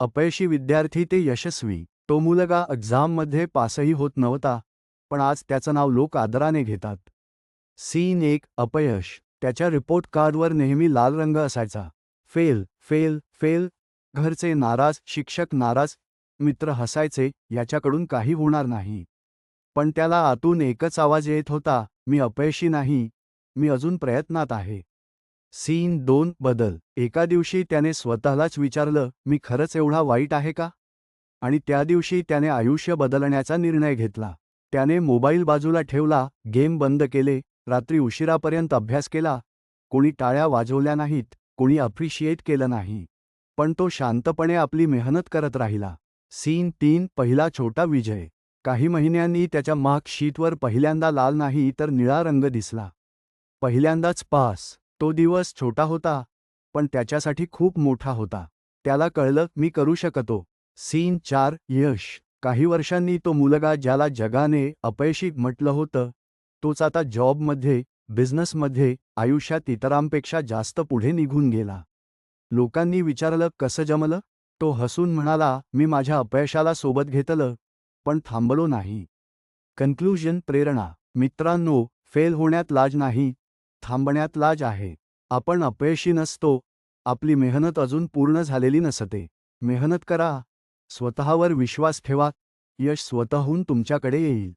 अपयशी विद्यार्थी ते यशस्वी. तो मुलगा एक्झाममध्ये पासही होत नव्हता, पण आज त्याचं नाव लोक आदराने घेतात. सीन 1. अपयश. त्याच्या रिपोर्ट कार्डवर नेहमी लाल रंग असायचा. Fail, fail, fail. घरचे नाराज, शिक्षक नाराज, मित्र हसायचे, याच्याकडून काही होणार नाही. पण त्याला आतून एकच आवाज येत होता, मी अपयशी नाही, मी अजून प्रयत्नात आहे. सीन 2. बदल. एका दिवशी त्याने स्वतःलाच विचारलं, मी खरंच एवढा वाईट आहे का? आणि त्या दिवशी त्याने आयुष्य बदलण्याचा निर्णय घेतला. त्याने मोबाईल बाजूला ठेवला, गेम बंद केले, रात्री उशिरापर्यंत अभ्यास केला. कोणी टाळ्या वाजवल्या नाहीत, कोणी अप्रिशिएट केलं नाही. पण तो शांतपणे आपली मेहनत करत राहिला. सीन 3. पहिला छोटा विजय. काही महिन्यांनी त्याच्या मार्कशीटवर पहिल्यांदा लाल नाही तर निळा रंग दिसला. पहिल्यांदाच पास. तो दिवस छोटा होता, पण त्याच्यासाठी खूप मोठा होता. त्याला कळलं, मी करू शकतो. सीन 4. यश. काही वर्षांनी तो मुलगा ज्याला जगाने अपयशी म्हटलं होतं, तोच आता जॉबमध्ये, बिझनेसमध्ये, आयुष्यात इतरांपेक्षा जास्त पुढे निघून गेला. लोकांनी विचारलं, कसं जमलं? तो हसून म्हणाला, मी माझ्या अपयशाला सोबत घेतलं, पण थांबलो नाही. कन्क्लुजन. प्रेरणा. मित्रांनो, फेल होण्यात लाज नाही, थांबण्यात लाज आहे. आपण अपयशी नसतो, आपली मेहनत अजून पूर्ण झालेली नसते. मेहनत करा, स्वतःवर विश्वास ठेवा, यश स्वतःहून तुमच्याकडे येईल.